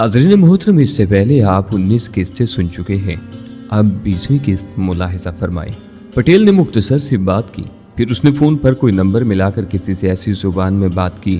नाज़रीन मोहतरम, इससे पहले आप 19 किस्तें सुन चुके हैं। अब 20वीं किस्त मुलाहिजा फरमाएं। पटेल ने मुख्तसर सी बात की, फिर उसने फ़ोन पर कोई नंबर मिलाकर किसी से ऐसी जुबान में बात की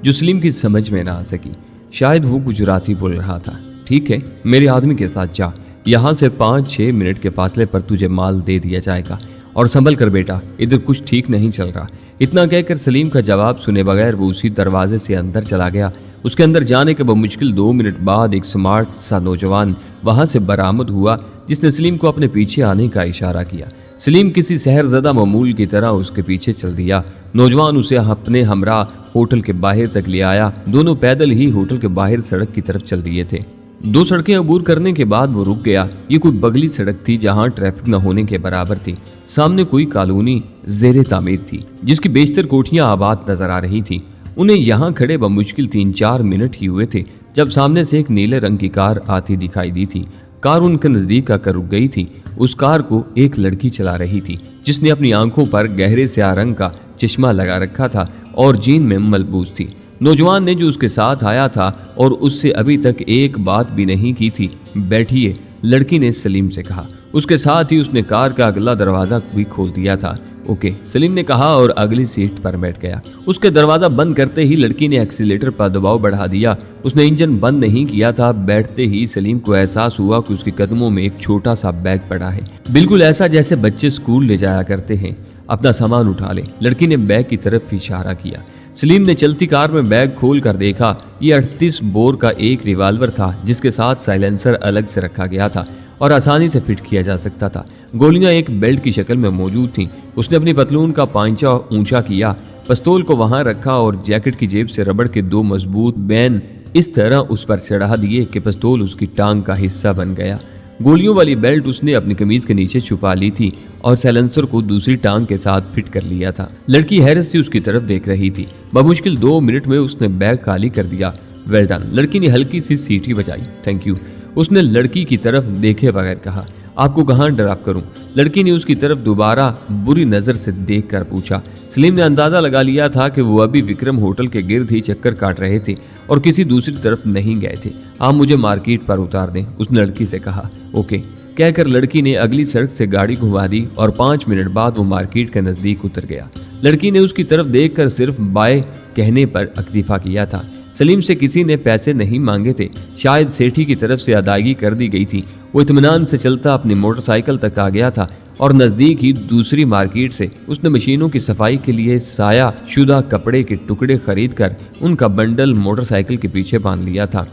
जो सलीम की समझ में ना आ सकी। शायद वो गुजराती बोल रहा था। ठीक है, मेरे आदमी के साथ जा, यहाँ से 5-6 मिनट के फासले पर तुझे माल दे दिया जाएगा, और संभल कर बेटा, इधर कुछ ठीक नहीं चल रहा। इतना कहकर सलीम का जवाब सुने बगैर वो उसी दरवाजे से अंदर चला गया। उसके अंदर जाने के बमुश्किल 2 मिनट बाद एक स्मार्ट सा नौजवान वहां से बरामद हुआ, जिसने सलीम को अपने पीछे आने का इशारा किया। सलीम किसी सहरज़दा मामूल की तरह उसके पीछे चल दिया। नौजवान उसे अपने हमरा होटल के बाहर तक ले आया। दोनों पैदल ही होटल के बाहर सड़क की तरफ चल दिए थे। 2 सड़कें अबूर करने के बाद वो रुक गया। ये कोई बगली सड़क थी जहां ट्रैफिक न होने के बराबर थी। सामने कोई कॉलोनी ज़ेरे तामीर थी, जिसकी बेशतर कोठियां आबाद नजर आ रही थी। उन्हें यहाँ खड़े बमुश्किल 3-4 मिनट ही हुए थे जब सामने से एक नीले रंग की कार आती दिखाई दी थी। कार उनके नजदीक आकर रुक गई थी। उस कार को एक लड़की चला रही थी, जिसने अपनी आंखों पर गहरे स्याह रंग का चश्मा लगा रखा था और जीन में मलबूस थी। नौजवान ने जो उसके साथ आया था और उससे अभी तक एक बात भी नहीं की थी, बैठिए, लड़की ने सलीम से कहा। उसके साथ ही उसने कार का अगला दरवाजा भी खोल दिया था। ओके, सलीम ने कहा और अगली सीट पर बैठ गया। उसके दरवाजा बंद करते ही लड़की ने एक्सीलेटर पर दबाव बढ़ा दिया। उसने इंजन बंद नहीं किया था। बैठते ही सलीम को एहसास हुआ कि उसके कदमों में एक छोटा सा बैग पड़ा है, बिल्कुल ऐसा जैसे बच्चे स्कूल ले जाया करते हैं। अपना सामान उठा ले, लड़की ने बैग की तरफ इशारा किया। सलीम ने चलती कार में बैग खोल कर देखा। ये 38 बोर का एक रिवाल्वर था, जिसके साथ साइलेंसर अलग से रखा गया था और आसानी से फिट किया जा सकता था। गोलियां एक बेल्ट की शक्ल में मौजूद थीं। उसने अपनी पतलून का पांचा ऊंचा किया, पिस्तौल को वहां रखा और जैकेट की जेब से रबड़ के 2 मजबूत बैन इस तरह उस पर चढ़ा दिए कि पिस्तौल उसकी टांग का हिस्सा बन गया। गोलियों वाली बेल्ट उसने अपनी कमीज के नीचे छुपा ली थी और साइलेंसर को दूसरी टांग के साथ फिट कर लिया था। लड़की हैरत से उसकी तरफ देख रही थी। बमुश्किल 2 मिनट में उसने बैग खाली कर दिया। वेल डन, लड़की ने हल्की सी सीटी बजाई। थैंक यू, उसने लड़की की तरफ देखे बगैर कहा। आपको कहाँ ड्रॉप करूं? लड़की ने उसकी तरफ दोबारा बुरी नजर से देखकर पूछा। सलीम ने अंदाजा लगा लिया था कि वो अभी विक्रम होटल के गिर्द ही चक्कर काट रहे थे और किसी दूसरी तरफ नहीं गए थे। आप मुझे मार्केट पर उतार दें, उसने लड़की से कहा। ओके कहकर लड़की ने अगली सड़क से गाड़ी घुमा दी और 5 मिनट बाद वो मार्केट के नजदीक उतर गया। लड़की ने उसकी तरफ देखकर सिर्फ बाय कहने पर इक्तफा किया था। सलीम से किसी ने पैसे नहीं मांगे थे, शायद सेठी की तरफ से अदायगी कर दी गई थी। वो इत्मीनान से चलता अपनी मोटरसाइकिल तक आ गया था और नज़दीक ही दूसरी मार्केट से उसने मशीनों की सफाई के लिए साया शुदा कपड़े के टुकड़े खरीद कर उनका बंडल मोटरसाइकिल के पीछे बांध लिया था।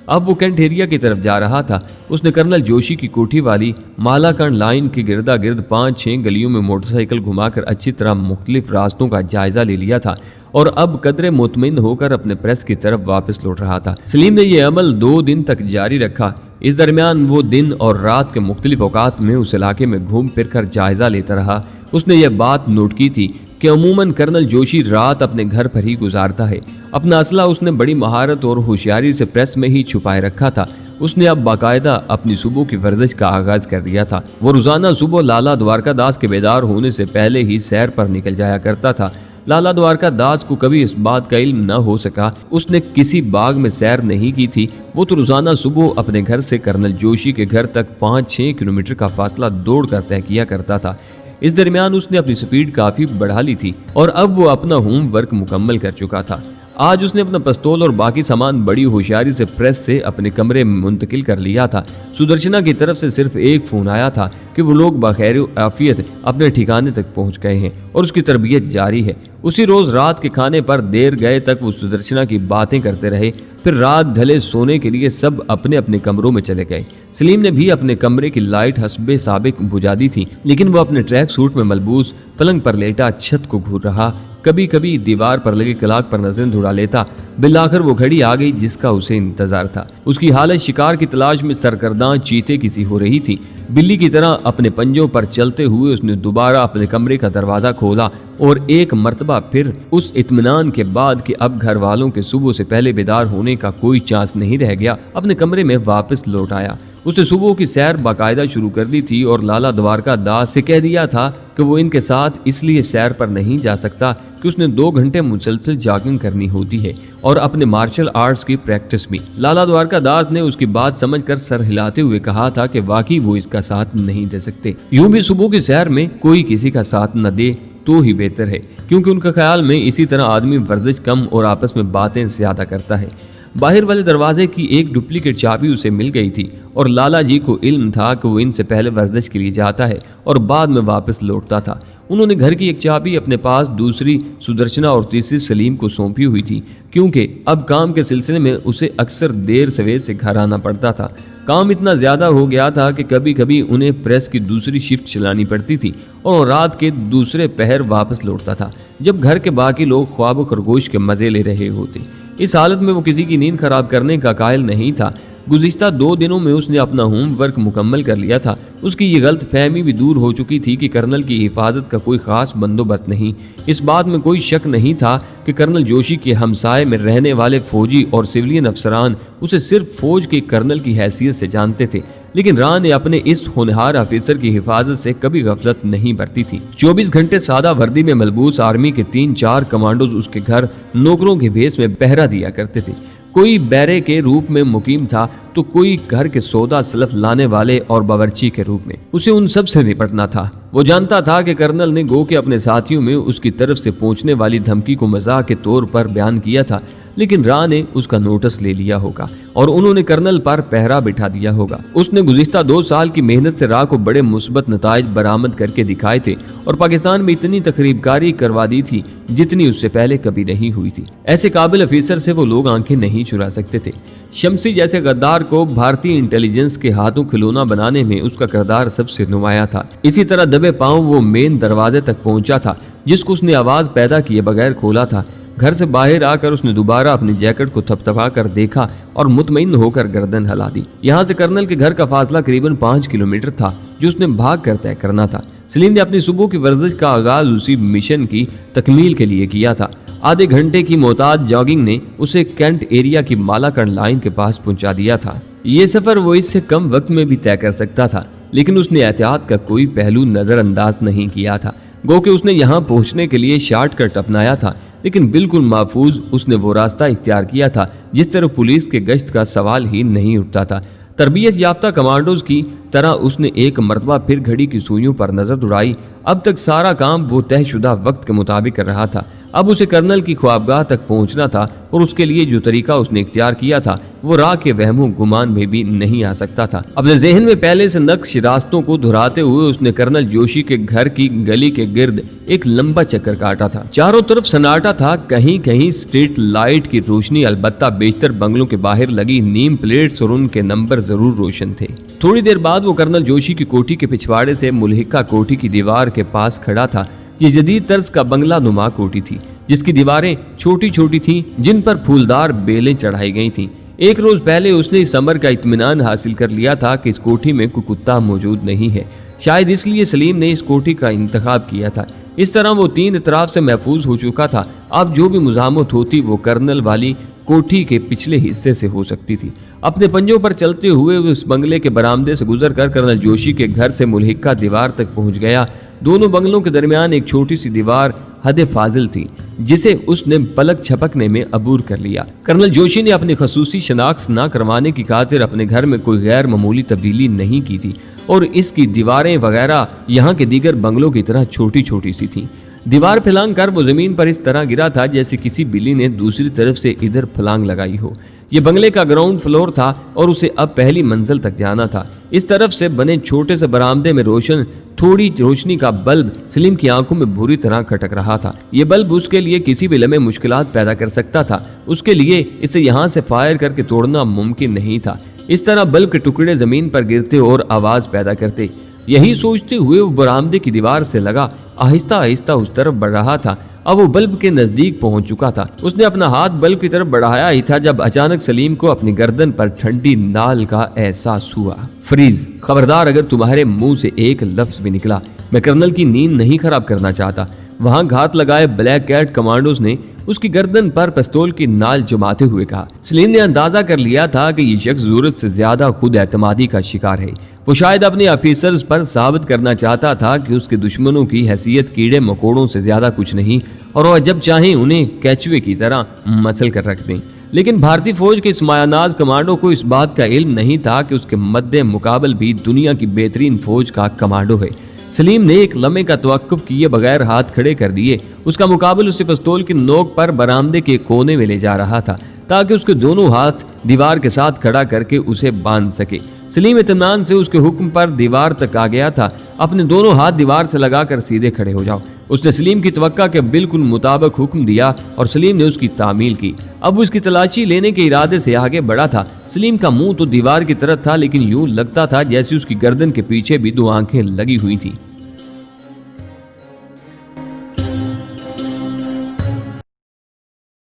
अब वो कैंट एरिया की तरफ जा रहा था। उसने कर्नल जोशी की कोठी वाली मालाकंड लाइन के गिरदा गिर्द 5-6 गलियों में मोटरसाइकिल घुमाकर अच्छी तरह मुख्तलिफ रास्तों का जायजा ले लिया था और अब कदरे मुतमिन होकर अपने प्रेस की तरफ वापस लौट रहा था। सलीम ने यह अमल 2 दिन तक जारी रखा। इस दरमियान वो दिन और रात के मुख्तलिफ औकात में उस इलाके में घूम फिर कर जायजा लेता रहा। उसने यह बात नोट की थी कि अमूमन कर्नल जोशी रात अपने घर पर ही गुजारता है। अपना असला उसने बड़ी महारत और होशियारी से प्रेस में ही छुपाए रखा था। उसने अब बाकायदा अपनी सुबह की वर्जिश का आगाज कर दिया था। वो रोजाना सुबह लाला द्वारका दास के बेदार होने से पहले ही सैर पर निकल जाया करता था। लाला द्वारका दास को कभी इस बात का इल्म न हो सका उसने किसी बाग में सैर नहीं की थी। वो तो रोजाना सुबह अपने घर से कर्नल जोशी के घर तक 5-6 किलोमीटर का फासला दौड़ कर तय किया करता था। इस दरमियान उसने अपनी स्पीड काफी बढ़ा ली थी और अब वो अपना होमवर्क मुकम्मल कर चुका था। आज उसने अपना पिस्तौल और बाकी सामान बड़ी होशियारी से प्रेस से अपने कमरे में मुंतकिल कर लिया था। सुदर्शना की तरफ से सिर्फ एक फोन आया था कि वो लोग बखैर आफियत अपने ठिकाने तक पहुंच गए हैं और उसकी तरबियत जारी है। उसी रोज रात के खाने पर देर गए तक वो सुदर्शना की बातें करते रहे। फिर रात ढले सोने के लिए सब अपने अपने कमरों में चले गए। सलीम ने भी अपने कमरे की लाइट हस्बे साबिक बुझा दी थी, लेकिन वो अपने ट्रैक सूट में मलबूस पलंग पर लेटा छत को घूर रहा। कभी कभी दीवार पर लगे क्लाक पर नजरें दौड़ा लेता। बिलाखिर वो घड़ी आ गई जिसका उसे इंतजार था। उसकी हालत शिकार की तलाश में सरकर्दां चीते की सी हो रही थी। बिल्ली की तरह अपने पंजों पर चलते हुए उसने दोबारा अपने कमरे का दरवाजा खोला और एक मर्तबा फिर उस इत्मीनान के बाद कि अब घर वालों के सुबह से पहले बेदार होने का कोई चांस नहीं रह गया, अपने कमरे में वापस लौट आया। उसने सुबह की सैर बाकायदा शुरू कर दी थी और लाला द्वारका दास से कह दिया था कि वो इनके साथ इसलिए सैर पर नहीं जा सकता कि उसने 2 घंटे मुसलसल जॉगिंग करनी होती है और अपने मार्शल आर्ट्स की प्रैक्टिस भी। लाला द्वारकादास ने उसकी बात समझकर सर हिलाते हुए कहा था कि वाकई वो इसका साथ नहीं दे सकते। यूं भी सुबह की सैर में कोई किसी का साथ न दे तो ही बेहतर है, क्योंकि उनका ख्याल में इसी तरह आदमी वर्जिश कम और आपस में बातें ज्यादा करता है। बाहर वाले दरवाजे की एक डुप्लीकेट चाबी उसे मिल गई थी और लाला जी को इल्म था कि वो इनसे पहले वर्जिश के लिए जाता है और बाद में वापस लौटता था। उन्होंने घर की एक चाबी अपने पास, दूसरी सुदर्शना और तीसरी सलीम को सौंपी हुई थी, क्योंकि अब काम के सिलसिले में उसे अक्सर देर सवेर से घर आना पड़ता था। काम इतना ज्यादा हो गया था कि कभी कभी उन्हें प्रेस की दूसरी शिफ्ट चलानी पड़ती थी और रात के दूसरे पहर वापस लौटता था, जब घर के बाकी लोग ख्वाब खरगोश के मजे ले रहे होते। इस हालत में वो किसी की नींद खराब करने का कायल नहीं था। गुज़िश्ता 2 दिनों में उसने अपना होमवर्क मुकम्मल कर लिया था। उसकी ये गलत फहमी भी दूर हो चुकी थी कि कर्नल की हिफाजत का कोई खास बंदोबस्त नहीं। इस बात में कोई शक नहीं था कि कर्नल जोशी के हमसाए में रहने वाले फौजी और सिविलियन अफसरान उसे सिर्फ फौज के कर्नल की हैसियत से जानते थे, लेकिन राह ने अपने इस होनहार ऑफिसर की हिफाजत से कभी गफलत नहीं बरती थी। 24 घंटे सादा वर्दी में मलबूस आर्मी के 3-4 कमांडोज उसके घर नौकरों के भेस में पहरा दिया करते थे। कोई बैरे के रूप में मुकीम था तो कोई घर के सौदा सलफ लाने वाले और बावर्ची के रूप में। उसे उन सब से निपटना था। वो जानता था कि कर्नल ने गो के अपने साथियों में उसकी तरफ से पहुंचने वाली धमकी को मजाक के तौर पर बयान किया था, लेकिन राह ने उसका नोटिस ले लिया होगा और उन्होंने कर्नल पर पहरा बिठा दिया होगा। उसने गुज़िश्ता 2 साल की मेहनत से राह को बड़े मुस्बत नताइज बरामद करके दिखाए थे और पाकिस्तान में इतनी तकरीबकारी करवा दी थी जितनी उससे पहले कभी नहीं हुई थी। ऐसे काबिल अफीसर से वो लोग आंखें नहीं चुरा सकते थे। शमसी जैसे गद्दार को भारतीय इंटेलिजेंस के हाथों खिलौना बनाने में उसका किरदार सबसे नुमाया था। इसी तरह दबे पांव वो मेन दरवाजे तक पहुंचा था, जिसको उसने आवाज पैदा किए बगैर खोला था। घर से बाहर आकर उसने दोबारा अपनी जैकेट को थपथपा कर देखा और मुतमईन होकर गर्दन हिला दी। यहाँ से कर्नल के घर का फासला करीबन 5 किलोमीटर था, जो उसने भाग कर तय करना था। सलीम ने अपनी सुबह की वर्जिश का आगाज उसी मिशन की तकमील के लिए किया था। आधे घंटे की मोहताज जॉगिंग ने उसे कैंट एरिया की मालाकंड लाइन के पास पहुंचा दिया था। ये सफर वो इससे कम वक्त में भी तय कर सकता था, लेकिन उसने एहतियात का कोई पहलू नजरअंदाज नहीं किया था। गो कि उसने यहाँ पहुंचने के लिए शॉर्टकट अपनाया था, लेकिन बिल्कुल महफूज उसने वो रास्ता इख्तियार किया था जिस तरह पुलिस के गश्त का सवाल ही नहीं उठता था। तरबियत याफ्ता कमांडोज की तरह उसने एक मरतबा फिर घड़ी की सुइयों पर नजर दौड़ाई। अब तक सारा काम वो तयशुदा वक्त के मुताबिक कर रहा था। अब उसे कर्नल की ख्वाबगाह तक पहुंचना था और उसके लिए जो तरीका उसने इख्तियार किया था वो राह के वहमों गुमान में भी नहीं आ सकता था। अपने जहन में पहले से नक्श रास्तों को दोहराते हुए उसने कर्नल जोशी के घर की गली के गिर्द एक लंबा चक्कर काटा था। चारों तरफ सन्नाटा था, कहीं कहीं स्ट्रीट लाइट की रोशनी, अलबत्ता बेशतर बंगलों के बाहर लगी नीम प्लेट्स और उनके नंबर जरूर रोशन थे। थोड़ी देर बाद वो कर्नल जोशी की कोठी के पिछवाड़े से मुल्हिका कोठी की दीवार के पास खड़ा था। ये जदीद तर्ज का बंगला नुमा कोठी थी, जिसकी दीवारें छोटी छोटी थीं, जिन पर फूलदार बेलें चढ़ाई गई थीं। एक रोज पहले उसने इस अमर का इत्मीनान हासिल कर लिया था कि इस कोठी में कोई कुत्ता मौजूद नहीं है। शायद इसलिए सलीम ने इस कोठी का इंतखाब किया था। इस तरह वो 3 इतराफ से महफूज हो चुका था। अब जो भी मुजामत होती वो कर्नल वाली कोठी के पिछले हिस्से से हो सकती थी। अपने पंजों पर चलते हुए उस बंगले के बरामदे से गुजरकर कर्नल जोशी के घर से मुल्हिका दीवार तक पहुंच गया। दोनों बंगलों के दरमियान एक छोटी सी दीवार हद फाजिल थी, जिसे उसने पलक झपकने में अबूर कर लिया। कर्नल जोशी ने अपनी खसूसी शनाख्त न करवाने की खातिर अपने घर में कोई गैर मामूली तब्दीली नहीं की थी और इसकी दीवारें वगैरह यहाँ के दीगर बंगलों की तरह छोटी छोटी सी थीं। दीवार फलांग कर वो जमीन पर इस तरह गिरा था जैसे किसी बिल्ली ने दूसरी तरफ से इधर फलांग लगाई हो। ये बंगले का ग्राउंड फ्लोर था और उसे अब पहली मंजिल तक जाना था। इस तरफ से बने छोटे से बरामदे में रोशन थोड़ी रोशनी का बल्ब सलीम की आंखों में बुरी तरह खटक रहा था। ये बल्ब उसके लिए किसी भी लम्हे मुश्किलात पैदा कर सकता था। उसके लिए इसे यहाँ से फायर करके तोड़ना मुमकिन नहीं था। इस तरह बल्ब के टुकड़े जमीन पर गिरते और आवाज पैदा करते। यही सोचते हुए वो बरामदे की दीवार से लगा आहिस्ता आहिस्ता उस तरफ बढ़ रहा था। अब वो बल्ब के नजदीक पहुंच चुका था। उसने अपना हाथ बल्ब की तरफ बढ़ाया ही था जब अचानक सलीम को अपनी गर्दन पर ठंडी नाल का एहसास हुआ। फ्रीज, खबरदार अगर तुम्हारे मुंह से एक लफ्ज भी निकला। मैं कर्नल की नींद नहीं खराब करना चाहता। वहां घात लगाए ब्लैक कैट कमांडोज ने उसकी गर्दन पर पिस्तौल की नाल जमाते हुए कहा। सलीम ने अंदाजा कर लिया था कि ये शख्स जरूरत से ज्यादा खुद एतमादी का शिकार है। वो शायद अपने ऑफिसर्स पर साबित करना चाहता था कि उसके दुश्मनों की हैसियत कीड़े मकोड़ों से ज्यादा कुछ नहीं اور وہ جب چاہیں انہیں کیچوے کی طرح مسل کر رکھ دیں۔ لیکن بھارتی فوج کے اس مایاناز کمانڈو کو اس بات کا علم نہیں تھا کہ اس کے مد مقابل بھی دنیا کی بہترین فوج کا کمانڈو ہے۔ سلیم نے ایک لمحے کا توقف کیے بغیر ہاتھ کھڑے کر دیے۔ اس کا مقابل اسے پستول کی نوک پر برآمدے کے کونے میں لے جا رہا تھا تاکہ اس کے دونوں ہاتھ دیوار کے ساتھ کھڑا کر کے اسے باندھ سکے۔ سلیم اطمینان سے اس کے حکم پر دیوار تک آ گیا تھا۔ اپنے دونوں ہاتھ دیوار سے لگا کر سیدھے کھڑے ہو جاؤ۔ اس نے سلیم کی توقع کے بالکل مطابق حکم دیا اور سلیم نے اس کی تعمیل کی۔ اب اس کی تلاشی لینے کے ارادے سے آگے بڑھا تھا۔ سلیم کا منہ تو دیوار کی طرف تھا لیکن یوں لگتا تھا جیسے اس کی گردن کے پیچھے بھی دو آنکھیں لگی ہوئی تھی۔